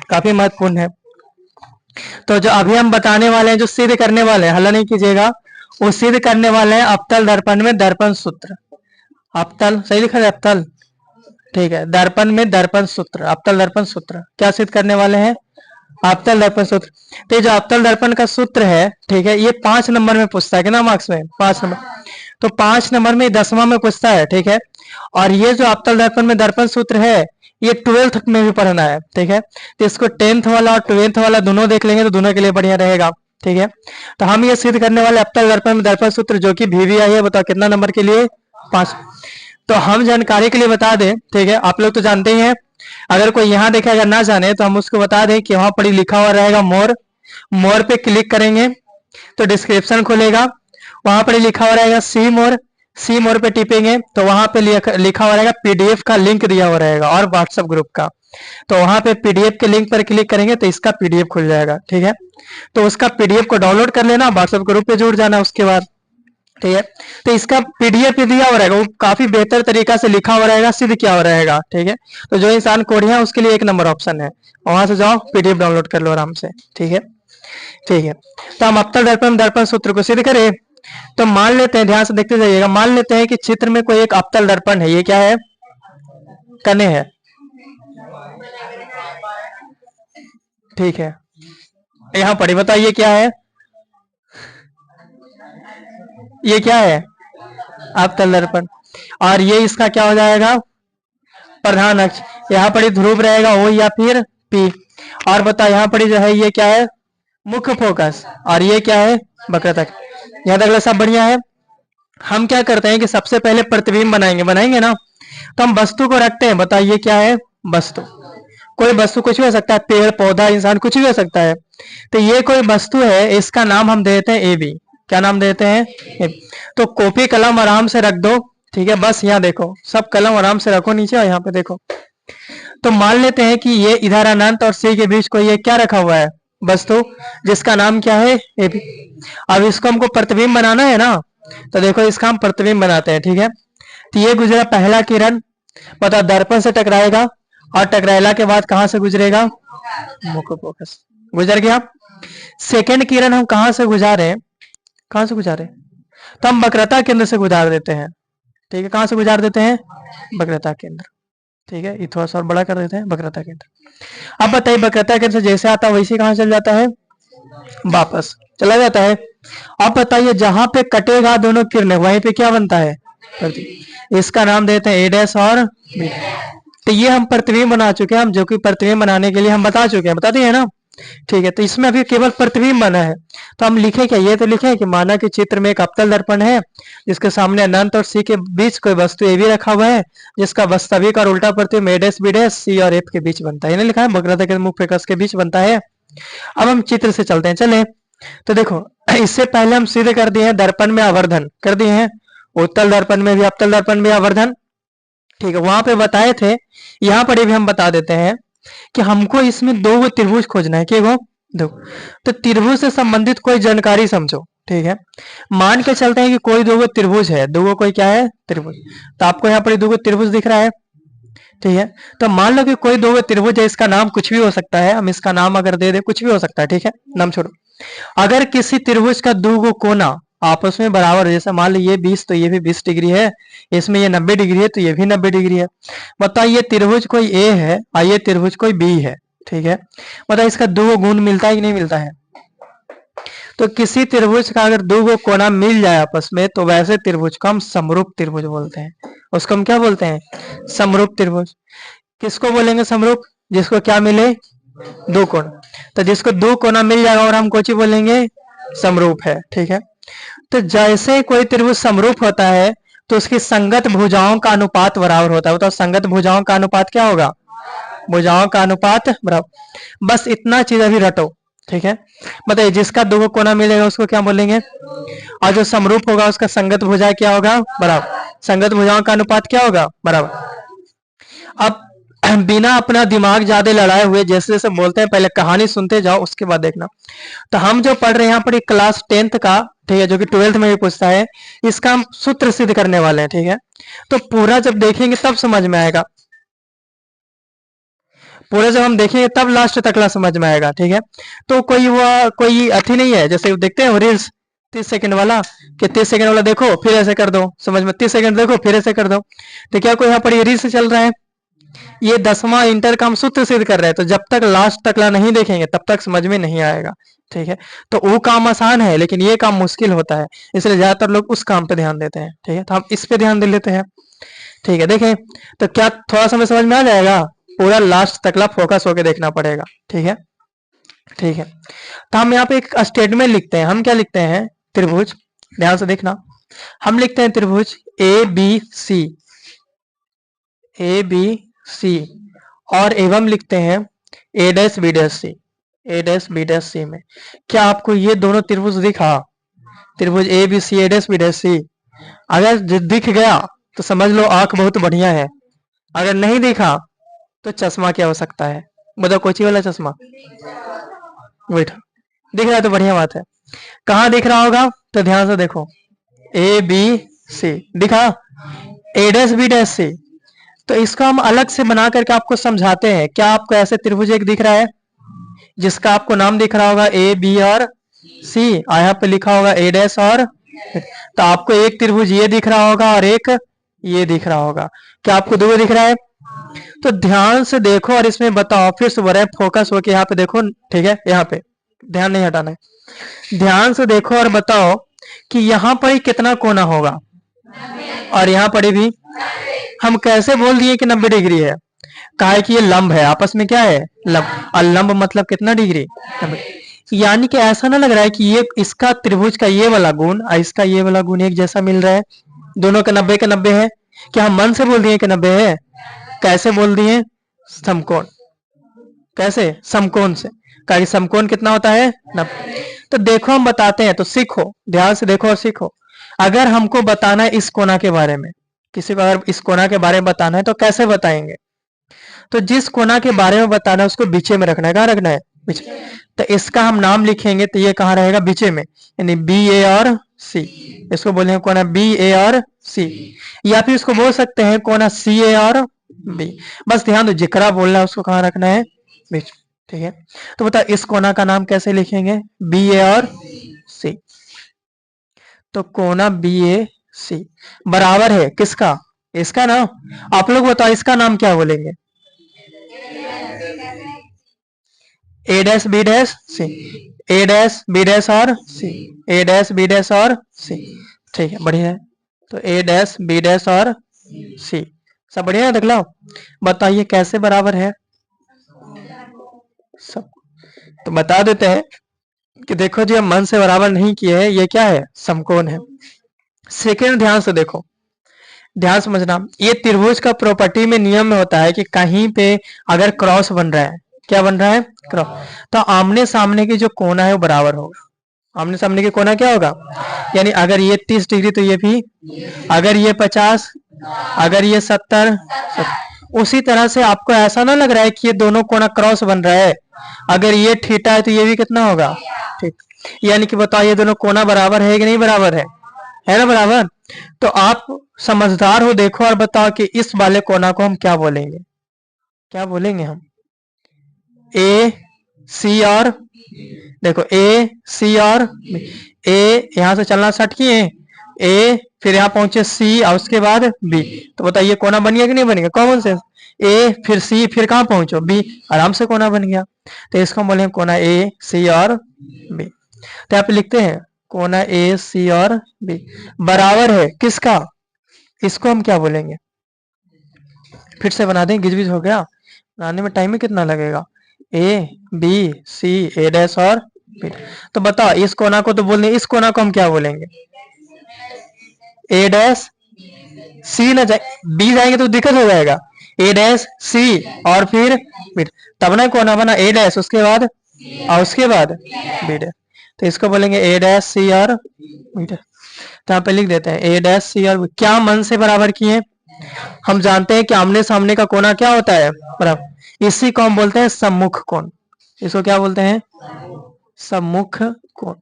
काफी महत्वपूर्ण है। तो जो अभी हम बताने वाले हैं, जो सिद्ध करने वाले हैं, हल्ला नहीं कीजिएगा, वो सिद्ध करने वाले हैं अवतल दर्पण में दर्पण सूत्र। अवतल सही लिखा है, अवतल, ठीक है। दर्पण में दर्पण सूत्र, अवतल दर्पण सूत्र क्या सिद्ध करने वाले हैं? अवतल दर्पण सूत्र। तो जो अवतल दर्पण का सूत्र है, ठीक है, ये 5 नंबर में पूछता है, कितना मार्क्स में? 5 नंबर। तो 5 नंबर में 10वां में पूछता है, ठीक है। और ये जो अवतल दर्पण में दर्पण सूत्र है, ये 12th में भी पढ़ना है, ठीक है। तो इसको 10th वाला और 12th वाला दोनों देख लेंगे तो दोनों के लिए बढ़िया रहेगा, ठीक है। तो हम ये सिद्ध करने वाले अवतल दर्पण में दर्पण सूत्र, जो कि VVI है, बताओ कितना नंबर के लिए? 5। तो हम जानकारी के लिए बता दें, ठीक है, आप लोग तो जानते ही हैं। अगर कोई यहाँ देखे, अगर ना जाने तो हम उसको बता दें कि वहां पर लिखा हुआ रहेगा मोर। मोर पे क्लिक करेंगे तो डिस्क्रिप्शन खुलेगा, वहां पर लिखा हुआ रहेगा सी मोर। सी मोर पे टिपेंगे तो वहां पे लिखा हुआ रहेगा PDF का लिंक दिया हुआ रहेगा और व्हाट्सएप ग्रुप का। तो वहां पे PDF के लिंक पर क्लिक करेंगे तो इसका PDF खुल जाएगा, ठीक है। तो उसका PDF को डाउनलोड कर लेना, व्हाट्सएप ग्रुप पे जुड़ जाना उसके बाद, ठीक है। तो इसका PDF दिया हुआ रहेगा, वो काफी बेहतर तरीका से लिखा हुआ रहेगा, सिद्ध किया हुआ रहेगा, ठीक है। तो जो इंसान कोढ़िया है उसके लिए 1 नंबर ऑप्शन है, वहां से जाओ PDF डाउनलोड कर लो आराम से, ठीक है, ठीक है। तो हम अवतल दर्पण दर्पण सूत्र को सिद्ध करें। तो मान लेते हैं, ध्यान से देखते जाइएगा, मान लेते हैं कि चित्र में कोई एक अवतल दर्पण है, ये क्या है? कने है, ठीक है। यहाँ पढ़ी, बताइए क्या है? ये क्या है? अवतल दर्पण। और ये इसका क्या हो जाएगा? प्रधान अक्ष। यहाँ पर ध्रुव रहेगा O या फिर P। और बताओ यहाँ पर जो है ये क्या है? मुख्य फोकस। और ये क्या है? वक्रतक। यहाँ तक सब बढ़िया है। हम क्या करते हैं कि सबसे पहले प्रतिबिंब बनाएंगे ना। तो हम वस्तु को रखते हैं, बताइए क्या है? वस्तु। कोई वस्तु कुछ भी हो सकता है, पेड़ पौधा इंसान कुछ भी हो सकता है। तो ये कोई वस्तु है, इसका नाम हम देते हैं AB। क्या नाम देते हैं? AB। तो कॉपी कलम आराम से रख दो, ठीक है। बस यहाँ देखो, सब कलम आराम से रखो नीचे और यहाँ पे देखो। तो मान लेते हैं कि ये इधर अनंत और C के बीच कोई ये क्या रखा हुआ है? वस्तु, जिसका नाम क्या है? AB। अब इसको हमको प्रतिबिंब बनाना है ना, तो देखो इसका हम प्रतिबिंब बनाते हैं, ठीक है। तो ये गुजरा पहला किरण, पता दर्पण से टकराएगा और टकराएला के बाद कहां से गुजरेगा? मुख्य फोकस। गुजर गया। सेकेंड किरण हम कहां से गुजारे? कहां से गुजारे? तो हम वक्रता केंद्र से गुजार देते हैं, ठीक है। कहां से गुजार देते हैं? वक्रता केंद्र, ठीक है। ये थोड़ा सा और बड़ा कर देते हैं, वक्रता केंद्र। अब बताइए, वक्रता केंद्र से जैसे आता है वैसे कहां चल जाता है? वापस चला जाता है। अब बताइए, जहां पे कटेगा दोनों किरणें वहीं पे क्या बनता है? इसका नाम देते हैं A' और B। तो ये हम प्रतिबिंब बना चुके हैं, हम जो कि प्रतिबिंब बनाने के लिए हम बता चुके हैं, बता दिए ना, ठीक है। तो इसमें अभी केवल प्रतिबिंब बना है। तो हम लिखे क्या? ये तो लिखे कि माना कि चित्र में एक अवतल दर्पण है, जिसके सामने अनंत और C के बीच कोई वस्तु AB रखा हुआ है, जिसका वास्तविक और उल्टा प्रतिबिंब A' B' C और F के बीच बनता है। लिखा है वक्रता के मुख्य फोकस के बीच बनता है। अब हम चित्र से चलते हैं, चले। तो देखो, इससे पहले हम सीधे कर दिए हैं दर्पण में आवर्धन कर दिए हैं, उत्तल दर्पण में भी अवतल दर्पण में आवर्धन, ठीक है, वहां पे बताए थे। यहाँ पर भी हम बता देते हैं कि हमको इसमें 2 त्रिभुज खोजना है। क्या? दो। तो त्रिभुज से संबंधित कोई जानकारी समझो, ठीक है। मान के चलते हैं कि कोई 2 त्रिभुज है, 2 कोई क्या है? त्रिभुज। तो आपको यहाँ पर 2 त्रिभुज दिख रहा है, ठीक है। तो मान लो कि कोई 2 त्रिभुज है, इसका नाम कुछ भी हो सकता है, हम इसका नाम अगर दे दे कुछ भी हो सकता है, ठीक है, नाम छोड़ो। अगर किसी त्रिभुज का 2 कोना आपस में बराबर, जैसे मान लो ये 20 तो ये भी 20 डिग्री है, इसमें ये 90 डिग्री है तो ये भी 90 डिग्री है। बताओ ये त्रिभुज कोई A है और ये त्रिभुज कोई B है, ठीक है। बताओ इसका 2 गुण मिलता है कि नहीं मिलता है? तो किसी त्रिभुज का अगर 2 कोना मिल जाए आपस में, तो वैसे त्रिभुज को हम समरूप त्रिभुज बोलते हैं। उसको हम क्या बोलते हैं? समरूप त्रिभुज। किसको बोलेंगे समरूप? जिसको क्या मिले? 2 कोण। तो जिसको 2 कोना मिल जाएगा और हम कोची बोलेंगे? समरूप है, ठीक है। तो जैसे कोई त्रिभुज समरूप होता है तो उसकी संगत भुजाओं का अनुपात बराबर होता है। तो संगत भुजाओं का अनुपात क्या होगा? भुजाओं का अनुपात बराबर। बस इतना चीज अभी रटो, ठीक है। बताइए, जिसका 2 कोना मिलेगा उसको क्या बोलेंगे? और जो समरूप होगा उसका संगत भुजा क्या होगा? बराबर। संगत भुजाओं का अनुपात क्या होगा? बराबर। अब बिना अपना दिमाग ज्यादा लड़ाए हुए जैसे जैसे बोलते हैं, पहले कहानी सुनते जाओ उसके बाद देखना। तो हम जो पढ़ रहे हैं यहाँ पर क्लास 10th का, ठीक है, जो कि 12th में भी पूछता है, इसका हम सूत्र सिद्ध करने वाले हैं, ठीक है। तो पूरा जब देखेंगे तब समझ में आएगा, पूरे जब हम देखेंगे तब लास्ट तकला समझ में आएगा, ठीक है। तो कोई अथी नहीं है, जैसे देखते हैं रील्स 30 सेकंड वाला, कि 30 सेकंड वाला देखो फिर ऐसे कर दो, समझ में 30 सेकंड देखो फिर ऐसे कर दो। तो क्या कोई यहाँ पर ये रील्स चल रहा है? ये 10वां इंटर का हम सूत्र सिद्ध कर रहे हैं, तो जब तक लास्ट तकला नहीं देखेंगे तब तक समझ में नहीं आएगा, ठीक है। तो वो काम आसान है लेकिन ये काम मुश्किल होता है, इसलिए ज्यादातर लोग उस काम पे ध्यान देते हैं, ठीक है। तो हम इस पे ध्यान दे लेते हैं, ठीक है। देखें तो क्या थोड़ा सा समझ में आ जाएगा? पूरा लास्ट तकला फोकस होके देखना पड़ेगा, ठीक है, ठीक है। तो हम यहाँ पे एक स्टेटमेंट लिखते हैं। हम क्या लिखते हैं? त्रिभुज, ध्यान से देखना, हम लिखते हैं त्रिभुज ए बी सी और एवं लिखते हैं A dash B dash C, A dash B dash C में। क्या आपको ये दोनों त्रिभुज दिखा? त्रिभुज A B C, A dash B dash C. अगर दिख गया तो समझ लो आंख बहुत बढ़िया है, अगर नहीं दिखा तो चश्मा की आवश्यकता है। बताओ कोची वाला चश्मा? बैठा दिख रहा है तो बढ़िया बात है। कहाँ दिख रहा होगा? तो ध्यान से देखो, ए बी सी दिखा, ए डैश बी डैश सी। तो इसको हम अलग से बना करके आपको समझाते हैं। क्या आपको ऐसे त्रिभुज एक दिख रहा है जिसका आपको नाम दिख रहा होगा ए बी और सी, यहाँ पे लिखा होगा ए डैश और, तो आपको एक त्रिभुज ये दिख रहा होगा और एक ये दिख रहा होगा। क्या आपको दो दिख रहा है? तो ध्यान से देखो और इसमें बताओ, फिर से बोल रहे फोकस होके यहाँ पे देखो, ठीक है। यहाँ पे ध्यान नहीं हटाना है, ध्यान से देखो और बताओ कि यहाँ पर कितना कोना होगा और यहाँ पर भी। हम कैसे बोल दिए कि 90 डिग्री है? कहा है कि ये लंब है, आपस में क्या है? लंब। और लंब मतलब कितना डिग्री? 90। यानी कि ऐसा ना लग रहा है कि ये इसका त्रिभुज का ये वाला गुण और इसका ये वाला गुण एक जैसा मिल रहा है, दोनों का 90 का 90 है। क्या हम मन से बोल दिए कि 90 है? कैसे बोल दिए? समकोण। कैसे? समकोण से। कहा समकोण कितना होता है? 90। तो देखो हम बताते हैं, तो सीखो, ध्यान से देखो और सीखो। अगर हमको बताना है इस कोना के बारे में, किसी को अगर इस कोना के बारे में बताना है तो कैसे बताएंगे? तो जिस कोना के बारे में बताना है उसको बीचे में रखना है। कहाँ रखना है? बीचे। तो इसका हम नाम लिखेंगे तो ये कहाँ रहेगा? बीचे में, यानी बी ए और सी। इसको बोलेंगे कोना बी ए और सी, या फिर इसको बोल सकते हैं कोना सी ए और बी। बस ध्यान दो, जिकरा बोलना है उसको कहाँ रखना है? बीच, ठीक है। तो बता इस कोना का नाम कैसे लिखेंगे? बी ए और सी। तो कोना बी ए सी बराबर है किसका? इसका ना। आप लोग बताओ इसका नाम क्या बोलेंगे? ए dash B dash C, A dash B dash और सी, ए डैश बी डैश और सी, ठीक है, बढ़िया है। तो ए डैश बी डैश और सी, सब बढ़िया है। देख लो, बताइए कैसे बराबर है सब। तो बता देते हैं कि देखो जी, हम मन से बराबर नहीं किए हैं, ये क्या है? समकोण है। सेकेंड, ध्यान से देखो, ध्यान समझना, ये त्रिभुज का प्रॉपर्टी में नियम में होता है कि कहीं पे अगर क्रॉस बन रहा है, क्या बन रहा है? क्रॉस, तो आमने सामने की जो कोना है वो बराबर होगा। आमने सामने की कोना क्या होगा? यानी अगर ये 30 डिग्री तो ये भी, अगर ये 50, अगर ये 70, उसी तरह से आपको ऐसा ना लग रहा है कि ये दोनों कोना क्रॉस बन रहा है, अगर ये थीटा है तो ये भी कितना होगा? ठीक। यानी कि बताओ ये दोनों कोना बराबर है कि नहीं बराबर है ना बराबर? तो आप समझदार हो, देखो और बताओ कि इस वाले कोना को हम क्या बोलेंगे? क्या बोलेंगे हम? ए सी और, देखो ए सी और ए, यहां से चलना स्टार्ट किए, ए फिर यहाँ पहुंचे सी और उसके बाद बी। तो बताइए कोना बन गया कि नहीं बन गया? कॉमन सेंस, ए फिर सी फिर कहाँ पहुंचो? बी, आराम से कोना बन गया। तो इसको हम बोलेंगे कोना ए सी और बी। तो यहाँ पे लिखते हैं कोना ए सी और बी बराबर है किसका? इसको हम क्या बोलेंगे? फिर से बना दें, गिजबिज हो गया, बनाने में टाइम ही कितना लगेगा? A B C, A dash और बी। तो बताओ इस कोना को तो बोलने, इस कोना को हम क्या बोलेंगे? ए डैश सी ना जाए, बी जाएंगे तो दिक्कत हो जाएगा। ए डैश सी और फिर बी, तब ना कोना बना ए डैश, उसके बाद और उसके बाद बी डैश। तो इसको बोलेंगे ए डैश सी और बी डैश। तो यहाँ पे लिख देते हैं ए डैश सी और बी। क्या मन से बराबर किए? हम जानते हैं कि आमने सामने का कोना क्या होता है? बराबर। इसी को हम बोलते हैं सम्मुख कोण। इसको क्या बोलते हैं? सम्मुख कोण।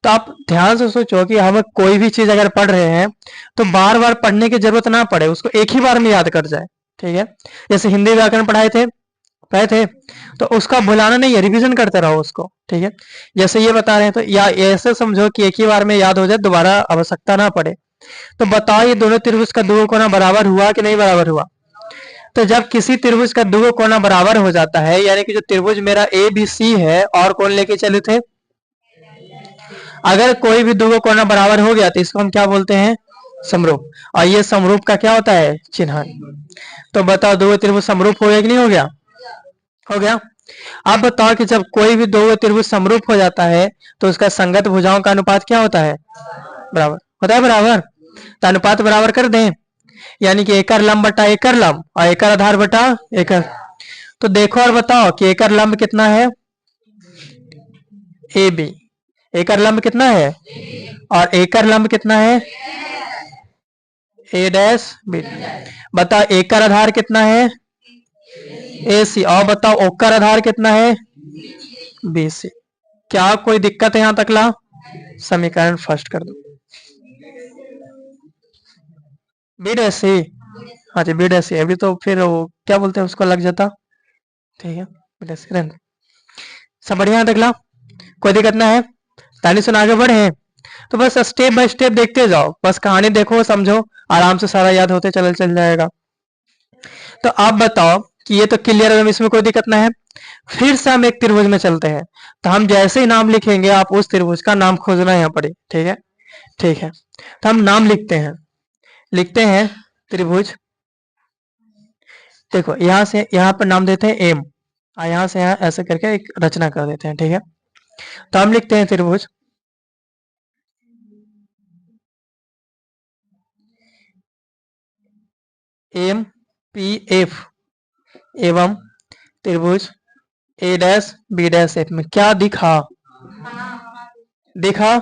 तो आप ध्यान से सोचो कि हम कोई भी चीज अगर पढ़ रहे हैं तो बार बार पढ़ने की जरूरत ना पड़े, उसको एक ही बार में याद कर जाए, ठीक है। जैसे हिंदी व्याकरण पढ़ाए थे, पढ़े थे। तो उसका भुलाना नहीं है, रिवीजन करते रहो उसको, ठीक है। जैसे ये बता रहे हैं तो या ऐसे समझो कि एक ही बार में याद हो जाए, दोबारा आवश्यकता ना पड़े। तो बताओ ये दोनों त्रिभुज का दुगो कोना बराबर हुआ कि नहीं बराबर हुआ? तो जब किसी त्रिभुज का दुगो कोना बराबर हो जाता है, यानी कि जो त्रिभुज मेरा ए बी सी है और कौन लेके चले थे, अगर कोई भी दुगो कोना बराबर हो गया तो इसको हम क्या बोलते हैं, समरूप। और ये समरूप का क्या होता है, चिन्ह। तो बताओ दुगो त्रिभुज समरूप हो गया कि नहीं हो गया? हो गया। अब बताओ कि जब कोई भी दो त्रिभुज समरूप हो जाता है तो उसका संगत भुजाओं का अनुपात क्या होता है, बराबर होता है, बराबर। तो अनुपात बराबर कर दें, यानी कि एकड़ लंब बटा एकड़ लंब और एकड़ आधार बटा एकड़। तो देखो और बताओ कि एकड़ लंब कितना है, ए बी। एकड़ लंब कितना है और एकड़ लंब कितना है, ए डैश बी। बताओ एकड़ आधार कितना है, ए सी। और बताओ ओकर आधार कितना है, बी सी। क्या कोई दिक्कत है यहां तक ला? समीकरण फर्स्ट कर दो, बी डैश सी। हाँ जी बी डैश सी। अभी तो फिर वो क्या बोलते हैं उसको लग जाता, ठीक है, बी डैश सी रहने। सब बढ़िया यहां तक ला, कोई दिक्कत ना है? तानी सुन आगे बढ़े। तो बस स्टेप बाय स्टेप देखते जाओ, बस कहानी देखो समझो, आराम से सारा याद होते चल जाएगा। तो आप बताओ कि ये तो क्लियर है, इसमें कोई दिक्कत ना है। फिर से हम एक त्रिभुज में चलते हैं, तो हम जैसे ही नाम लिखेंगे आप उस त्रिभुज का नाम खोजना यहाँ पर, ठीक है, ठीक है। तो हम नाम लिखते हैं त्रिभुज। देखो यहाँ से यहाँ पर नाम देते हैं एम, और यहाँ से यहाँ ऐसे करके एक रचना कर देते हैं, ठीक है। तो हम लिखते हैं त्रिभुज एम पी एफ एवं त्रिभुज ए डैश बी डैश एफ में क्या दिखा, दिखा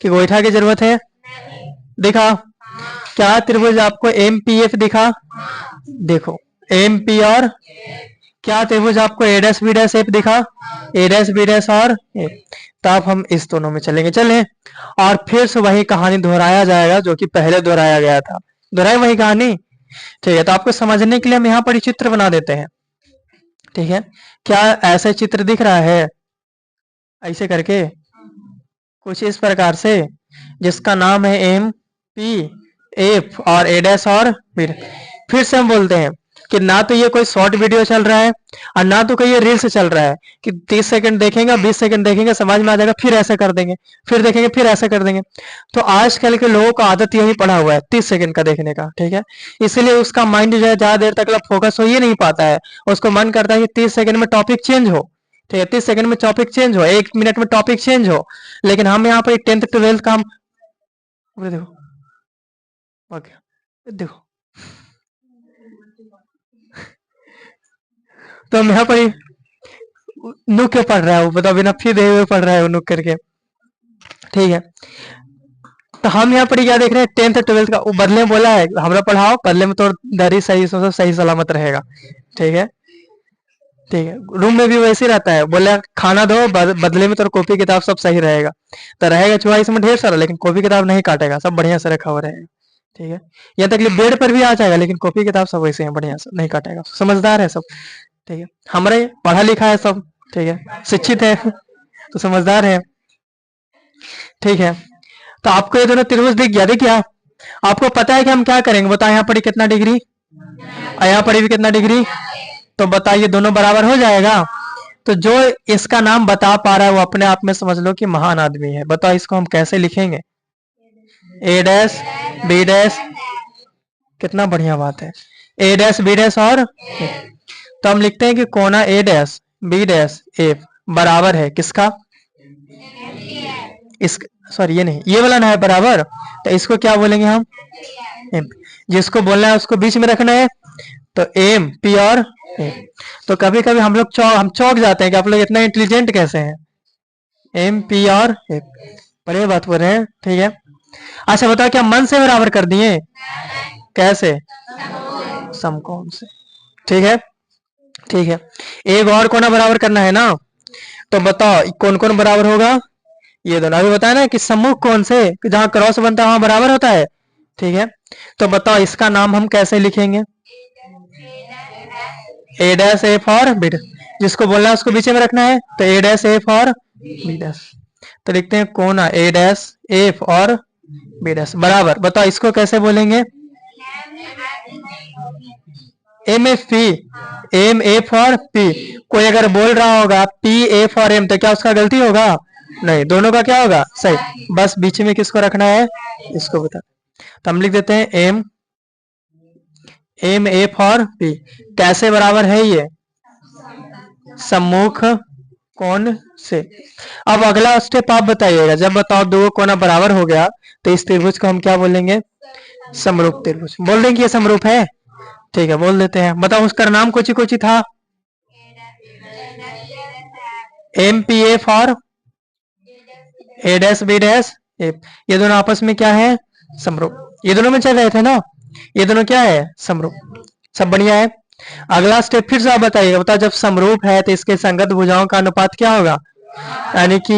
कि गोईठा की जरूरत है, दिखा। क्या त्रिभुज आपको एम पी एफ दिखा? देखो एम पी और क्या त्रिभुज आपको ए डैश बी डैश एफ दिखा? ए डैश बी डैश और एफ। तो अब हम इस दोनों में चलेंगे, चलें। और फिर से वही कहानी दोहराया जाएगा जो कि पहले दोहराया गया था, दोहराए वही कहानी, ठीक है। तो आपको समझने के लिए हम यहाँ पर चित्र बना देते हैं, ठीक है। क्या ऐसे चित्र दिख रहा है, ऐसे करके कुछ इस प्रकार से, जिसका नाम है एम पी एफ और ए डैश और फिर से हम बोलते हैं कि ना तो ये कोई शॉर्ट वीडियो चल रहा है और ना तो कोई ये रील्स चल रहा है कि 30 सेकंड देखेंगे 20 सेकंड देखेंगे समझ में आ जाएगा, फिर ऐसा कर देंगे, फिर देखेंगे, फिर ऐसा कर देंगे। तो आजकल के लोगों को आदत यही पड़ा हुआ है 30 सेकंड का देखने का, ठीक है। इसलिए उसका माइंड जो है ज्यादा देर तक फोकस हो ही नहीं पाता है, उसको मन करता है कि 30 सेकंड में टॉपिक चेंज हो, ठीक है, 30 सेकंड में टॉपिक चेंज हो, 1 मिनट में टॉपिक चेंज हो। लेकिन हम यहाँ पर 10th 12th का हम देखो, ओके देखो, तो हम यहाँ पर नुक के पढ़ रहा है वो, बताओ बिना फी दे हुए पढ़ रहा है वो नुक करके, ठीक है। तो हम यहाँ पर क्या देख रहे हैं 10th 12th का, वो बदले में बोला है हमरा पढ़ाओ, बदले में तो दरी सही सब सही सलामत रहेगा, ठीक है, ठीक है। रूम में भी वैसे ही रहता है, बोले खाना दो बदले में तो कॉपी किताब सब सही रहेगा। तो रहेगा चुहा इसमें ढेर सारा, लेकिन कॉपी किताब नहीं काटेगा, सब बढ़िया से रखा हुआ रहेगा, ठीक है। यहाँ तक कि बेड पर भी आ जाएगा, लेकिन कॉपी किताब सब वैसे हैं, बढ़िया से नहीं काटेगा, समझदार है सब, ठीक है। हमारे पढ़ा लिखा है सब, ठीक है, शिक्षित है तो समझदार है, ठीक है। तो आपको ये दोनों त्रिभुज दिख गया, देखिए आपको पता है कि हम क्या करेंगे, बताओ यहाँ पर कितना डिग्री और यहाँ पर भी कितना डिग्री, तो बताइए दोनों बराबर हो जाएगा। तो जो इसका नाम बता पा रहा है वो अपने आप में समझ लो कि महान आदमी है। बताओ इसको हम कैसे लिखेंगे, ए डैश बी डैश, कितना बढ़िया बात है, ए डैश बी डैश और तो हम लिखते हैं कि कोना ए डैश बी डैश एफ बराबर है किसका, इस सॉरी ये नहीं, ये वाला ना है बराबर, तो इसको क्या बोलेंगे हम, एम। जिसको बोलना है उसको बीच में रखना है, तो एम पी और एम। तो कभी कभी हम लोग हम चौक जाते हैं कि आप लोग इतना इंटेलिजेंट कैसे हैं, एम पी और एम, बड़े बात बोल रहे हैं, ठीक है। अच्छा बताओ क्या मन से बराबर कर दिए, कैसे, समकोण से, ठीक है, ठीक है। एक और कोना बराबर करना है ना, तो बताओ कौन कौन बराबर होगा, ये दोनों अभी बताया ना कि सम्मुख कोण से जहां क्रॉस बनता है वहां बराबर होता है, ठीक है। तो बताओ इसका नाम हम कैसे लिखेंगे, A dash A for B dash, जिसको बोलना है उसको बीच में रखना है, तो A dash A for B dash. तो लिखते हैं कोना ए डैश ए और बी डैश बराबर, बताओ इसको कैसे बोलेंगे? M F P, M A for P. कोई अगर बोल रहा होगा पी ए फॉर एम, तो क्या उसका गलती होगा? नहीं, दोनों का क्या होगा? सही। बस बीच में किसको रखना है, इसको बता। तो हम लिख देते हैं M, M A for P. कैसे बराबर है ये? सम्मुख कोण से। अब अगला स्टेप आप बताइएगा, जब बताओ दो कोना बराबर हो गया तो इस त्रिभुज को हम क्या बोलेंगे? समरूप त्रिभुज। बोल देंगे ये समरूप है, ठीक है बोल देते हैं। बताओ उसका नाम कोची कोची था? M P A for A dash B dash A. ये दोनों आपस में क्या है? समरूप। ये दोनों में चल रहे थे ना, ये दोनों क्या है? समरूप। सब बढ़िया है। अगला स्टेप फिर से आप बताइएगा, बताओ जब समरूप है तो इसके संगत भुजाओं का अनुपात क्या होगा? यानी कि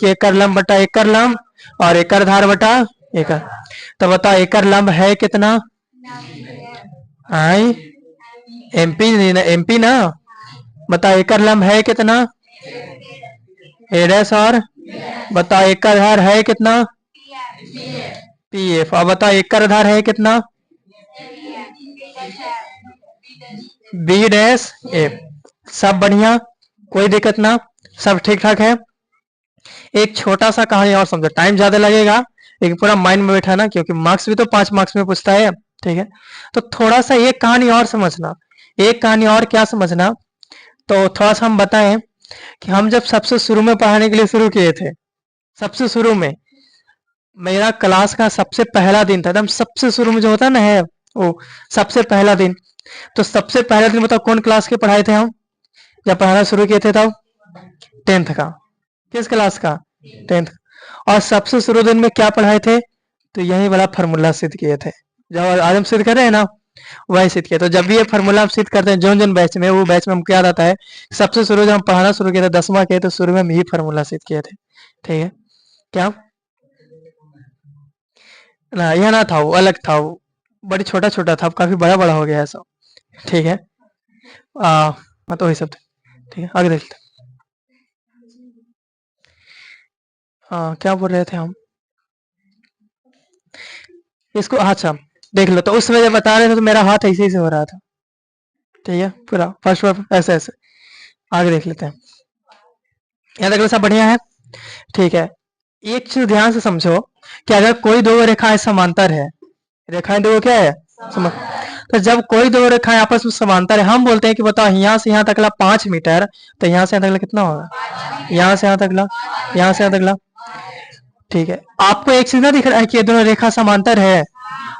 एक कर लंब बटा एक कर लंब और एक कर धार बटा एक। तो बताओ एक कर लंब है कितना? आई एमपी, एमपी ना। बताओ एक कर लंब है कितना? ए डैश और बताओ एक का आधार है कितना? P F. और बताओ एक का आधार है कितना? B dash F. सब बढ़िया, कोई दिक्कत ना, सब ठीक ठाक है। एक छोटा सा कहानी और समझो, टाइम ज्यादा लगेगा लेकिन पूरा माइंड में बैठा ना, क्योंकि मार्क्स भी तो 5 मार्क्स में पूछता है, ठीक है। तो थोड़ा सा एक कहानी और समझना, एक कहानी और क्या समझना, तो थोड़ा सा हम बताएं कि हम जब सबसे शुरू में पढ़ाने के लिए शुरू किए थे, सबसे शुरू में मेरा क्लास का सबसे पहला दिन था, एकदम सबसे शुरू में जो होता ना है वो सबसे पहला दिन। तो सबसे पहला दिन बताओ कौन क्लास के पढ़ाए थे हम जब पढ़ाना शुरू किए थे तब? 10th का। किस क्लास का? 10th। और सबसे शुरू दिन में क्या पढ़ाए थे? तो यही वाला फार्मूला सिद्ध किए थे, जब आज हम सिद्ध कर रहे हैं ना वही सिद्ध किया। तो जब भी ये फार्मूला हम सिद्ध करते हैं जोन जोन बैच में, वो बैच में हमको याद आता है सबसे शुरू जब हम पढ़ाना शुरू किए थे 10वां के, तो शुरू में हम यही फार्मूला सिद्ध किए थे, ठीक है। क्या ना, यह ना था, वो अलग था, वो बड़ी छोटा छोटा था, अब काफी बड़ा बड़ा हो गया है सब, ठीक है। तो वही सब थे, ठीक है। आगे देखते हैं। क्या बोल रहे थे हम? इसको अच्छा देख लो, तो उस समय जब बता रहे थे तो मेरा हाथ ऐसे ही से हो रहा था, ठीक है, पूरा फर्स्ट वर्ड ऐसे ऐसे। आगे देख लेते हैं, यहाँ तक सब बढ़िया है, ठीक है। एक चीज ध्यान से समझो कि अगर कोई दो रेखाएं समांतर है, रेखाएं दो क्या है? तो जब कोई दो रेखाएं आपस में समांतर है, हम बोलते हैं कि बताओ यहाँ से यहाँ तकला 5 मीटर, तो यहाँ से यहाँ तकला कितना होगा? यहाँ से यहाँ तकला, यहाँ से यहाँ तकला, ठीक है। आपको एक चीज ना दिख रहा है कि ये दोनों रेखा समांतर है?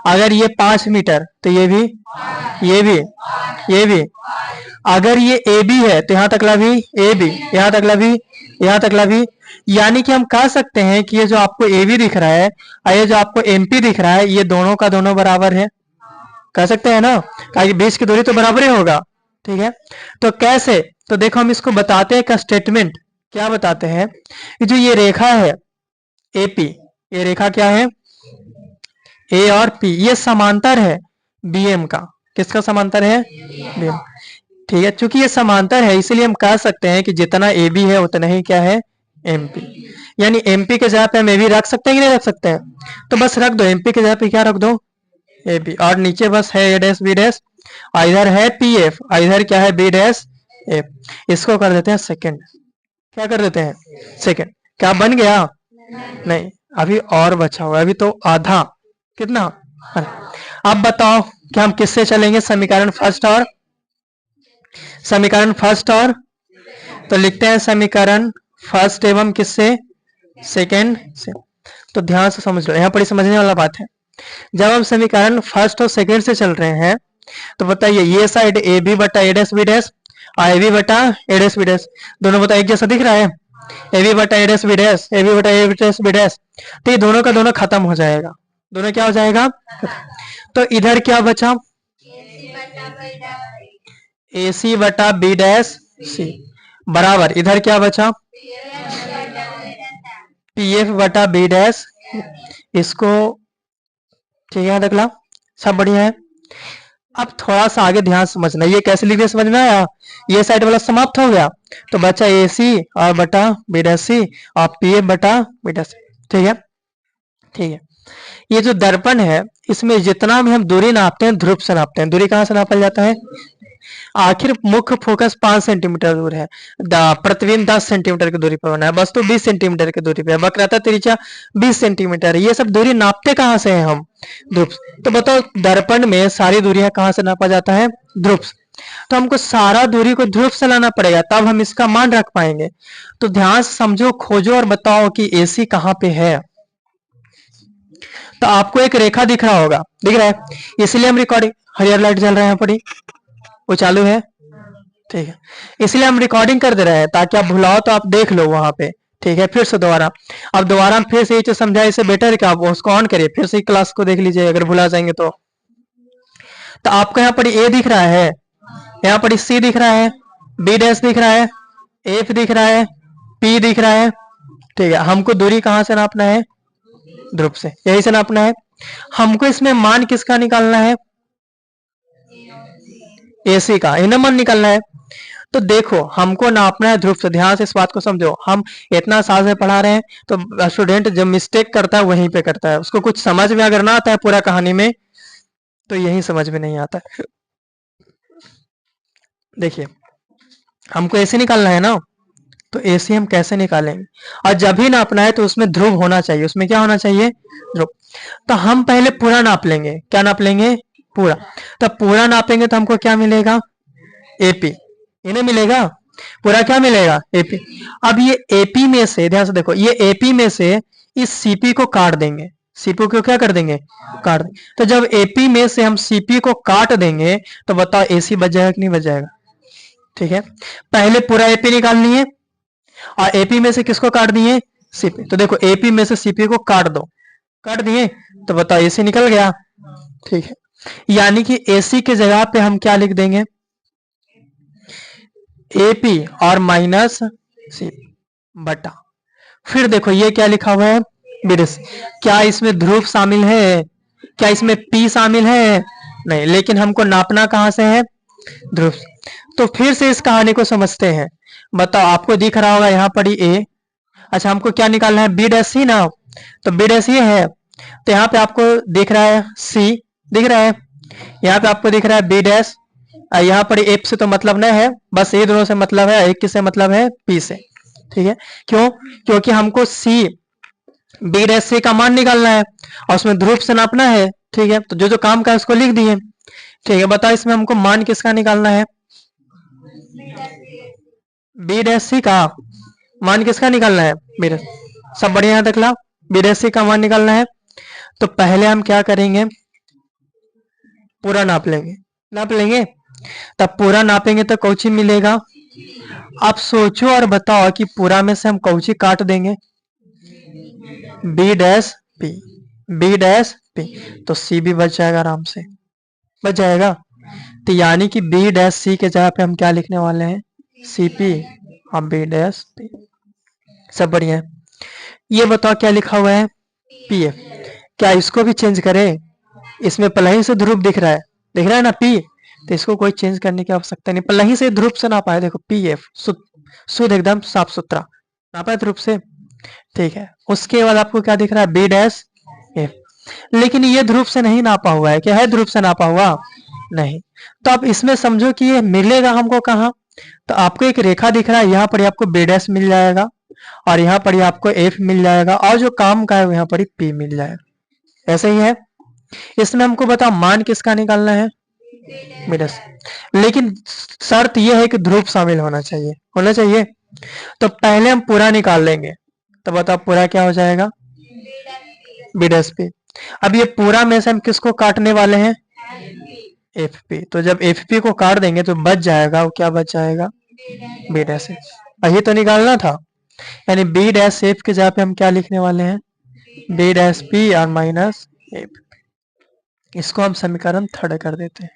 अगर ये 5 मीटर तो ये भी, ये भी, ये भी। अगर ये ए बी है तो यहाँ तकला भी ए बी, यहाँ तकला भी, यहाँ तकला भी। यानी कि हम कह सकते हैं कि ये जो आपको ए बी दिख रहा है और ये जो आपको एम पी दिख रहा है, ये दोनों का दोनों बराबर है, कह सकते हैं ना, कि बीच की दूरी तो बराबर ही होगा, ठीक है। तो कैसे? तो देखो हम इसको बताते हैं का स्टेटमेंट, क्या बताते हैं कि जो ये रेखा है एपी, ये रेखा क्या है? ए और पी, ये समांतर है बीएम का। किसका समांतर है? बीएम, ठीक है। चूंकि ये समांतर है इसलिए हम कह सकते हैं कि जितना ए बी है उतना ही क्या है? एमपी। यानी एमपी के जगह पे हम ए बी रख सकते हैं कि नहीं रख सकते हैं? तो बस रख दो, एमपी के जगह पे क्या रख दो? A B. और नीचे बस है ए डैश बी डैश, इधर है पी एफ, इधर क्या है? B dash F. इसको कर देते हैं सेकंड। क्या कर देते हैं? सेकंड। क्या बन गया? नहीं, अभी और बचा हुआ है, अभी तो आधा। कितना? अब बताओ कि हम किससे चलेंगे? समीकरण फर्स्ट और समीकरण फर्स्ट और तो लिखते हैं समीकरण फर्स्ट एवं किससे? सेकंड से। तो ध्यान से समझ लो, यहाँ पर समझने वाला बात है। जब हम समीकरण फर्स्ट और सेकंड से चल रहे हैं तो बताइए ये साइड ए बी बटा ए डैश बी डैश और ए बी बटा ए डैश बी डैश, दोनों बताइए एक जैसा दिख रहा है? ए बी बटा A dash B dash, A B बटा ए डैश बी डैश, तो ये दोनों का दोनों खत्म हो जाएगा, दोनों क्या हो जाएगा? तो इधर क्या बचा? ए सी बटा बी डैश सी बराबर, इधर क्या बचा? पी एफ बटा बी डैश। इसको ठीक है, देख ला, सब बढ़िया है। अब थोड़ा सा आगे ध्यान समझना, ये कैसे लिख दिया समझ में आया? ये साइड वाला समाप्त हो गया, तो बचा ए सी और बटा बी डैश सी और पी एफ बटा बी डैश सी। ठीक है, ठीक है। ये जो दर्पण है, इसमें जितना भी हम दूरी नापते हैं ध्रुव से नापते हैं। दूरी कहाँ से नापा जाता है? आखिर मुख्य फोकस 5 सेंटीमीटर दूर है, प्रतिबिंब 10 सेंटीमीटर की दूरी पर बना है, वस्तु 20 सेंटीमीटर की दूरी पे है, वक्रता त्रिज्या 20 सेंटीमीटर है। ये सब दूरी नापते कहाँ से हैं हम? ध्रुव से। तो बताओ दर्पण में सारी दूरियां कहाँ से नापा जाता है? ध्रुव से। तो हमको सारा दूरी को ध्रुव से लाना पड़ेगा, तब हम इसका मान रख पाएंगे। तो ध्यान से समझो, खोजो और बताओ कि एसी कहाँ पे है। तो आपको एक रेखा दिख रहा होगा, दिख रहा है, इसलिए हम रिकॉर्डिंग, हरियर लाइट जल रहा है यहाँ पर ही, वो चालू है, ठीक है, इसलिए हम रिकॉर्डिंग कर दे रहे हैं ताकि आप भुलाओ तो आप देख लो वहां पे। ठीक है, फिर से दोबारा, अब दोबारा हम फिर से ये चीज समझाए, इससे बेटर है कि आप उसको ऑन करिए, फिर से क्लास को देख लीजिए अगर भुला जाएंगे तो आपको यहाँ पर ए दिख रहा है, यहाँ पर सी दिख रहा है, बी डैश दिख रहा है, एफ दिख रहा है, पी दिख रहा है। ठीक है, हमको दूरी कहाँ से नापना है? ध्रुव से, यही से नापना है। हमको इसमें मान किसका निकालना है? एसी का, इन्हें मान निकालना है। तो देखो हमको नापना है ध्रुव से, ध्यान से इस बात को समझो। हम इतना साल से पढ़ा रहे हैं, तो स्टूडेंट जब मिस्टेक करता है वहीं पे करता है, उसको कुछ समझ में अगर ना आता है पूरा कहानी में, तो यही समझ में नहीं आता है। देखिए हमको एसी निकालना है ना, तो एसी हम कैसे निकालेंगे? और जब भी नापना है तो उसमें ध्रुव होना चाहिए, उसमें क्या होना चाहिए? ध्रुव। तो हम पहले पूरा नाप लेंगे, क्या नाप लेंगे? पूरा। तो पूरा नापेंगे तो हमको क्या मिलेगा? एपी, इन्हें मिलेगा पूरा, क्या मिलेगा? एपी। अब ये एपी में से, ध्यान से देखो, ये एपी में से इस सीपी को काट देंगे, सीपी को क्या कर देंगे? काट देंगे। तो जब एपी में से हम सीपी को काट देंगे तो बताओ एसी बच जाएगा कि नहीं बच जाएगा? ठीक है, पहले पूरा एपी निकालनी है, और एपी में से किसको काट दिए? सीपी। तो देखो एपी में से सीपी को काट दो, काट दिए, तो बताओ एसी निकल गया। ठीक है, यानी कि एसी की जगह पे हम क्या लिख देंगे? एपी और माइनस सी बटा, फिर देखो ये क्या लिखा हुआ है? बीडीसी। क्या इसमें ध्रुव शामिल है? क्या इसमें पी शामिल है? नहीं, लेकिन हमको नापना कहां से है? ध्रुव। तो फिर से इस कहानी को समझते हैं। बताओ आपको दिख रहा होगा यहाँ पर ए, अच्छा हमको क्या निकालना है? बी डैश सी ना, तो बी डैश ये है, तो यहाँ पे आपको दिख रहा है सी, दिख रहा है, यहाँ पे आपको दिख रहा है बी डैश, यहाँ पर एफ से तो मतलब नहीं है, बस ये दोनों से मतलब है, एक किससे मतलब है? पी से। ठीक है, क्यों? क्योंकि हमको सी बी डैश सी का मान निकालना है और उसमें ध्रुव से नापना है। ठीक है, तो जो जो काम का है उसको लिख दिए। ठीक है, बताओ इसमें हमको मान किसका निकालना है? बी डैश सी का मान किसका निकालना है? B dash. सब बढ़िया यहाँ तक ला, बी डैश सी का मान निकालना है। तो पहले हम क्या करेंगे? पूरा नाप लेंगे, नाप लेंगे, तब पूरा नापेंगे तो कौची मिलेगा? आप सोचो और बताओ कि पूरा में से हम कौची काट देंगे? B dash P, B dash P, तो सी भी बच जाएगा, आराम से बच जाएगा। तो यानी कि बी डैश सी के जगह पे हम क्या लिखने वाले हैं? सी पी और बी डैश पी। सब बढ़िया है। ये बताओ क्या लिखा हुआ है? P F. क्या इसको भी चेंज करें? इसमें पहले से ध्रुव दिख रहा है, दिख रहा है ना पी, तो इसको कोई चेंज करने की आवश्यकता नहीं, पहले से ध्रुव से ना पाए। देखो पी एफ शुद्ध एकदम साफ सुथरा ना पाए ध्रुव से। ठीक है, उसके बाद आपको क्या दिख रहा है? B dash F. लेकिन ये ध्रुव से नहीं नापा हुआ है, क्या है ध्रुव से नापा हुआ? नहीं। तो आप इसमें समझो कि ये मिलेगा हमको कहाँ? तो आपको एक रेखा दिख रहा है, यहाँ पर आपको बी डैश मिल जाएगा और यहाँ पर आपको एफ मिल जाएगा, और जो काम का है यहाँ पर पी मिल जाएगा। ऐसे ही है। इसमें हमको बताओ मान किसका निकालना है? B dash. लेकिन शर्त यह है कि ध्रुव शामिल होना चाहिए, होना चाहिए। तो पहले हम पूरा निकाल लेंगे, तो बताओ पूरा क्या हो जाएगा? B dash P. अब ये पूरा में से हम किसको काटने वाले हैं? F P. तो जब एफ पी को काट देंगे तो बच जाएगा, वो क्या बच जाएगा? B dash F. यही तो निकालना था, यानी बी डैश एफ के जगह पे हम क्या लिखने वाले हैं? बी डैश पी और माइनस एफ। इसको हम समीकरण 3 कर देते हैं।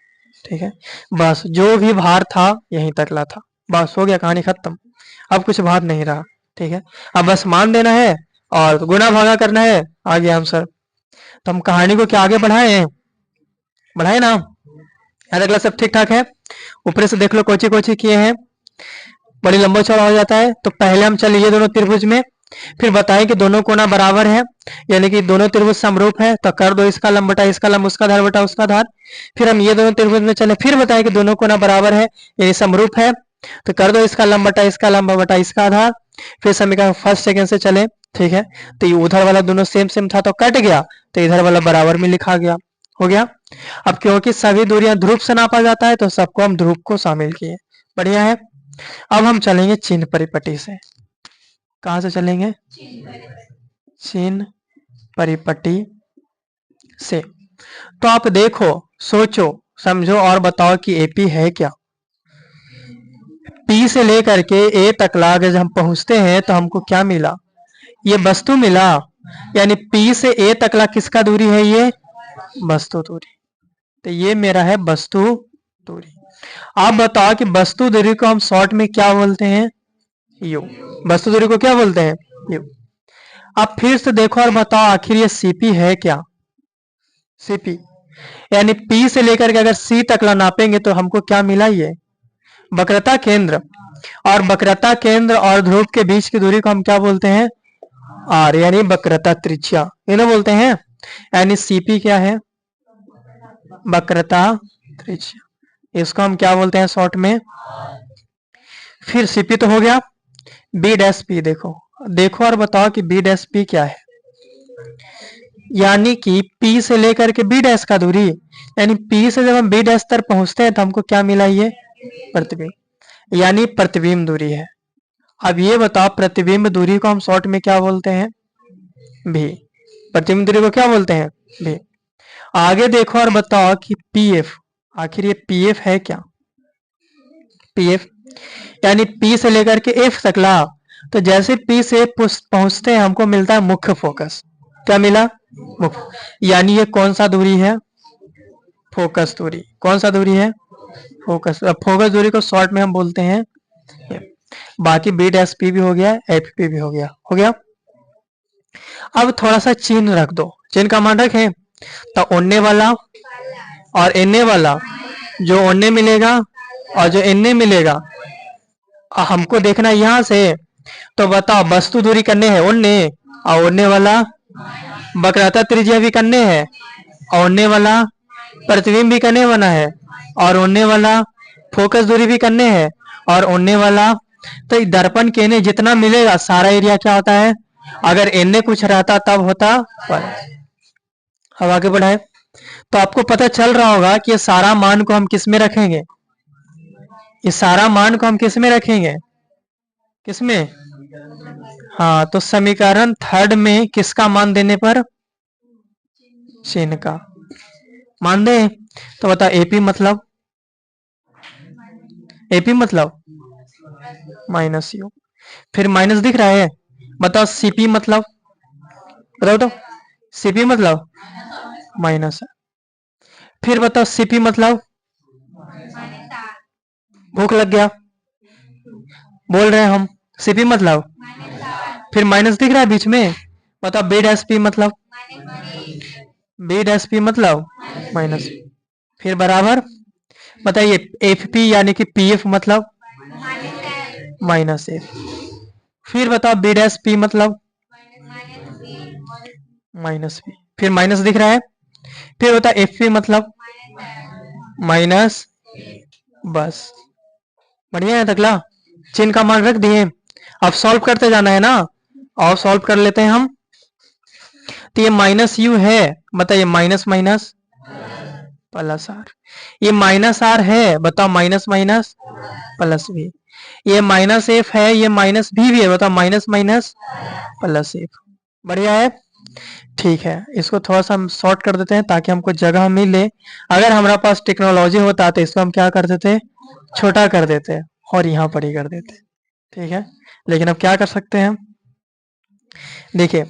ठीक है, बस जो भी भार था यहीं तक ला था, बस हो गया, कहानी खत्म। अब कुछ भार नहीं रहा। ठीक है, अब बस मान देना है और गुना भागा करना है, आ गया आंसर। तो हम कहानी को क्या आगे बढ़ाए? बढ़ाए ना? अगला सब ठीक ठाक है। ऊपर से देख लो कोची कोची किए हैं, बड़ी लंबा चौड़ा हो जाता है। तो पहले हम चले ये दोनों त्रिभुज में, फिर बताएं कि दोनों कोना बराबर है, यानी कि दोनों त्रिभुज समरूप है, तो कर दो इसका लंब बटा इसका लंब, उसका धार बटा उसका धार। फिर हम ये दोनों त्रिभुज में चले, फिर बताएं कि दोनों कोना बराबर है यानी समरूप है, तो कर दो इसका लंब बटा इसका लंब बटा इसका आधार। फिर समीकरण फर्स्ट सेकंड से चले, ठीक है। तो ये उधर वाला दोनों सेम सेम था तो कट गया, तो इधर वाला बराबर में लिखा गया, हो गया। अब क्योंकि सभी दूरियां ध्रुव से नापा जाता है तो सबको हम ध्रुव को शामिल किए, बढ़िया है। अब हम चलेंगे चिन्ह परिपट्टी से। कहां से चलेंगे? चिन्ह परिपट्टी से। तो आप देखो, सोचो, समझो और बताओ कि एपी है क्या। पी से लेकर के ए तक जब हम पहुंचते हैं तो हमको क्या मिला? ये वस्तु मिला, यानी पी से ए तकला किसका दूरी है? ये वस्तु दूरी। तो ये मेरा है वस्तु दूरी। आप बताओ कि वस्तु दूरी को हम शॉर्ट में क्या बोलते हैं? यू। वस्तु दूरी को क्या बोलते हैं? यू। अब फिर से देखो और बताओ आखिर ये सीपी है क्या? सीपी यानी पी से लेकर के अगर सी तक नापेंगे तो हमको क्या मिला? ये वक्रता केंद्र। और वक्रता केंद्र और ध्रुव के बीच की दूरी को हम क्या बोलते हैं? आर, यानी वक्रता त्रिज्या, इन्हें बोलते हैं। यानी सीपी क्या है? वक्रता त्रिज्या, इसको हम क्या बोलते हैं शॉर्ट में? फिर सीपी तो हो गया। बी डैश पी देखो, देखो और बताओ कि बी डैश पी क्या है। यानी कि P से लेकर के B डैश का दूरी, यानी P से जब हम B डैश तक पहुंचते हैं तो हमको क्या मिला? ये प्रतिबिंब, यानी प्रतिबिंब दूरी है। अब ये बताओ प्रतिबिंब दूरी को हम शॉर्ट में क्या बोलते हैं? भी। प्रतिबिंब दूरी को क्या बोलते हैं? भी। आगे देखो और बताओ कि PF, आखिर ये PF है क्या? PF यानी P से लेकर के F तक ला, तो जैसे P से पहुंचते हैं हमको मिलता है मुख्य फोकस। क्या मिला? मुख्य। यानी ये कौन सा दूरी है? फोकस दूरी। कौन सा दूरी है? फोकस। फोकस दूरी को शॉर्ट में हम बोलते हैं। बाकी बी डैश पी भी हो गया, एफ पी भी हो गया, हो गया। अब थोड़ा सा चिन्ह रख दो, चिन्ह का मान रखें तो ओन्ने वाला और एन्ने वाला, जो ओन्ने मिलेगा और जो एन्ने मिलेगा हमको देखना यहां से। तो बताओ वस्तु दूरी करने है ओन्ने, और ओन्ने वाला वक्रता त्रिज्या भी करने हैं, और ओन्ने वाला प्रतिबिंब भी करने वाला है, और ओन्ने वाला फोकस दूरी भी करने हैं, और ओन्ने वाला। तो दर्पण के ने जितना मिलेगा सारा एरिया क्या होता है? अगर एन्ने कुछ रहता तब होता पर। अब आगे बढ़ाए तो आपको पता चल रहा होगा कि ये सारा मान को हम किस में रखेंगे? इस सारा मान को हम किस में रखेंगे? किसमें? हाँ, तो समीकरण थर्ड में किसका मान देने पर? चिन्ह का मान दे। तो बता एपी मतलब, एपी मतलब माइनस यू। फिर माइनस दिख रहा है, बताओ सीपी मतलब, बताओ तो सीपी मतलब माइनस है। फिर बताओ सीपी मतलब, भूख लग गया बोल रहे हैं हम, सीपी मतलब, फिर माइनस दिख रहा है बीच में, बताओ बी डैश पी मतलब, बी डैश पी मतलब माइनस, फिर बराबर बताइए एफ पी यानी कि पी एफ मतलब माइनस एफ। फिर बताओ बी डैश पी मतलब माइनस पी, फिर माइनस दिख रहा है। फिर बताओ एफ पी मतलब माइनस, बस बढ़िया है तकला। चिन्ह का मान रख दिए, अब सॉल्व करते जाना है ना, और सॉल्व कर लेते हैं हम। तो ये माइनस यू है, बताइए माइनस माइनस प्लस आर, ये माइनस आर है, बताओ माइनस माइनस प्लस भी, ये माइनस एफ है, ये माइनस भी है, बताओ माइनस माइनस प्लस एफ। बढ़िया है, ठीक है। इसको थोड़ा सा हम शॉर्ट कर देते हैं ताकि हमको जगह मिले। अगर हमारे पास टेक्नोलॉजी होता तो इसको हम क्या कर देते? छोटा कर देते और यहाँ पर ही कर देते, ठीक है। लेकिन अब क्या कर सकते हैं हम, देखिए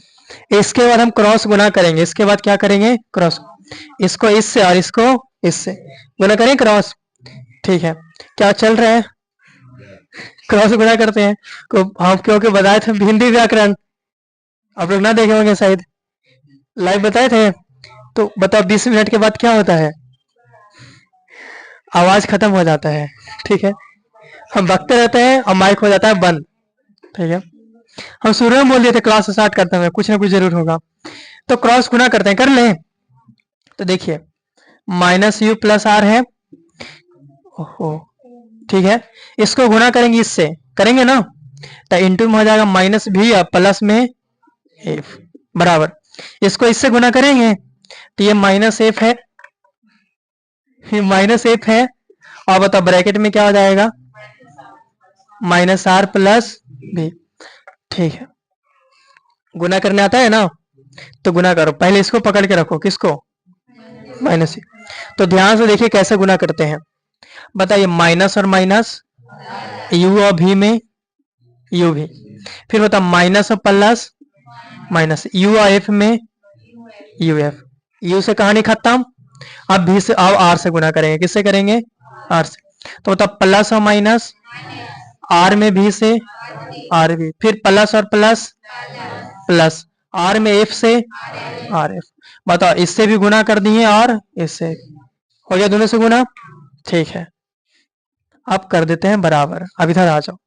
इसके बाद हम क्रॉस गुना करेंगे, इसके बाद क्या करेंगे? क्रॉस, इसको इससे और इसको इससे गुना करें, क्रॉस, ठीक है। क्या चल रहा है? क्रॉस गुना करते हैं को हम, क्योंकि बताए थे हिंदी व्याकरण, आप लोग ना देखे होंगे शायद, लाइव बताए थे। तो बताओ 20 मिनट के बाद क्या होता है? आवाज खत्म हो जाता है, ठीक है। हम बकते रहते हैं और माइक हो जाता है बंद, ठीक है। हम शुरू में बोल दिए थे क्लास स्टार्ट करते हैं, कुछ ना कुछ जरूर होगा। तो क्रॉस गुना करते हैं, कर लें। तो देखिए माइनस यू प्लस आर है, ओहो, ठीक है। इसको गुना करेंगे इससे, करेंगे ना, तो इंटू में हो जाएगा माइनस भी और प्लस में एफ बराबर। इसको इससे गुना करेंगे तो ये माइनस एफ है, ये माइनस एफ है, और बताओ ब्रैकेट में क्या हो जाएगा, माइनस आर प्लस बी, ठीक है। गुना करने आता है ना, तो गुना करो, पहले इसको पकड़ के रखो, किसको, माइनस। तो ध्यान से देखिए कैसे गुना करते हैं, बताइए, माइनस और माइनस, यू और भी में यू भी, फिर बताओ माइनस और प्लस माइनस, यू और एफ में यू एफ, यू से कहानी खत्म। अब भी से, अब आर से गुना करेंगे, किससे करेंगे, आर से। तो बताओ प्लस और माइनस, आर में भी से आर भी, फिर प्लस और प्लस प्लस, आर में एफ से आर एफ। बताओ इससे भी गुना कर दिए और इससे, हो गया दोनों से गुना, ठीक है। अब कर देते हैं बराबर, अब इधर आ जाओ,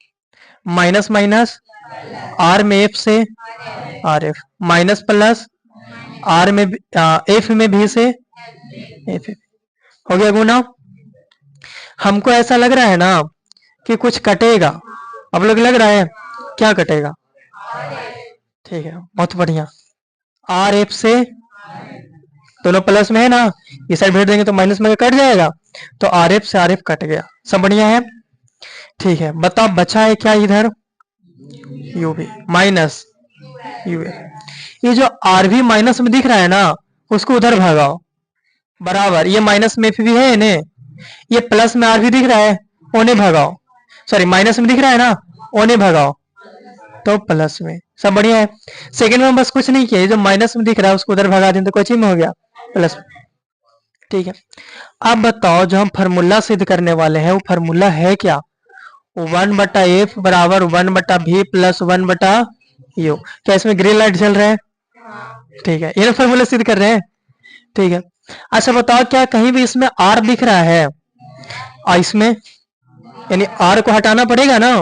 माइनस माइनस, आर में एफ से R F, minus plus, R में एफ में भी से एफ, हो गया गुना। हमको ऐसा लग रहा है ना कि कुछ कटेगा, अब लोग लग रहा है क्या कटेगा, ठीक है, बहुत बढ़िया। आर एफ से, दोनों प्लस में है ना, इस साइड भेज देंगे तो माइनस में कट जाएगा, तो आर एफ से आर एफ कट गया, सब बढ़िया है, ठीक है। बताओ बचा है क्या इधर, यू भी माइनस यू, ये जो आर भी माइनस में दिख रहा है ना, उसको उधर भगाओ बराबर, ये माइनस में भी है इन्हें, ये प्लस में आर भी दिख रहा है, उन्हें भगाओ, सॉरी माइनस में दिख रहा है ना, उन्हें भगाओ, तो प्लस में, सब बढ़िया है। सेकंड में बस कुछ नहीं किया, जो माइनस में दिख रहा है उसको उधर भगा दें तो कोई में हो गया प्लस, ठीक है। अब बताओ जो हम फार्मूला सिद्ध करने वाले हैं वो फार्मूला है क्या, 1/f बराबर 1/v प्लस 1/u। क्या इसमें ग्रीन लाइट जल रहा है, ठीक है, ये फार्मूला सिद्ध कर रहे हैं, ठीक है। अच्छा बताओ क्या कहीं भी इसमें आर दिख रहा है, और इसमें, यानी आर को हटाना पड़ेगा ना,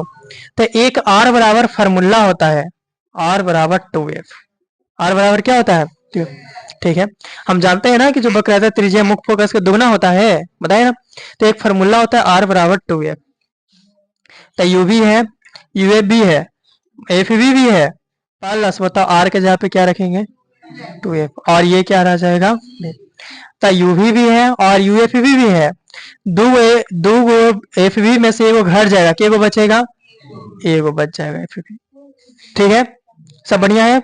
तो एक आर बराबर फार्मूला होता है, आर बराबर 2f, आर बराबर क्या होता है 2f, ठीक है। हम जानते हैं ना कि जो वक्रता त्रिज्या मुख्य फोकस का दुगना होता है, बताए ना, तो एक फार्मूला होता है आर बराबर 2f। तो यू भी है, यू एफ भी है, एफ भी है, प्लस बताओ आर के जगह पे क्या रखेंगे 2f, और ये क्या रह जाएगा, तो यू भी है और यू एफ भी है, दो गो एफ में से एगो घट जाएगा, के गो बचेगा, एगो बच जाएगा एफ, ठीक है, सब बढ़िया है,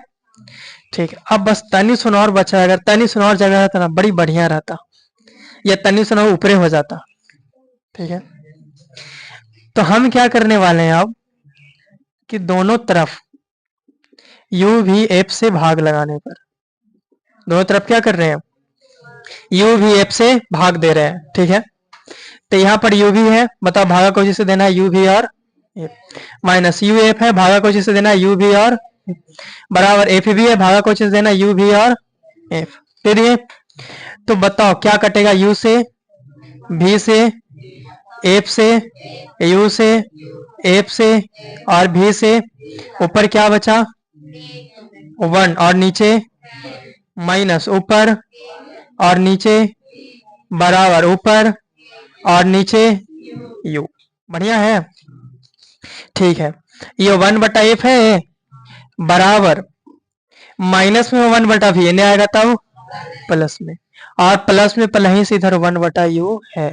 ठीक है। अब बस तनी सुना और बचा, अगर तनी सुना और जगह रहता ना बड़ी बढ़िया रहता, या तनी सुना ऊपरे हो जाता, ठीक है। तो हम क्या करने वाले हैं अब कि दोनों तरफ यू भी एफ से भाग लगाने पर, दोनों तरफ क्या कर रहे हैं, यू भी एफ से भाग दे रहे हैं, ठीक है। तो यहाँ पर यू भी है, बताओ भागा को जिसे देना है यू भी और माइनस यू एफ है, भागा को जिसे देना है यू भी और बराबर एफ भी है, भागा को जिसे देना यू भी और एफ दे दिए। तो बताओ क्या कटेगा, यू से, भी से, एफ से, यू से, एफ से और भी से, ऊपर क्या बचा 1 और नीचे माइनस, ऊपर और नीचे बराबर, ऊपर और नीचे यू, बढ़िया है, ठीक है। ये 1/f है बराबर माइनस में 1/v यानी आएगा तब प्लस में, और प्लस में पहले से इधर 1/u है,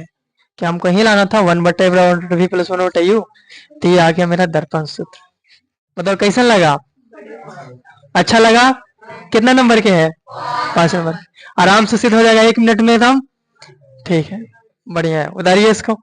क्या हमको यही लाना था 1/f बराबर v प्लस 1/u, तो ये आ गया मेरा दर्पण सूत्र। बताओ कैसा लगा, अच्छा लगा, कितना नंबर के है 5 नंबर, आराम से सिद्ध हो जाएगा 1 मिनट में एकदम, ठीक है, बढ़िया है, उतारिए इसको।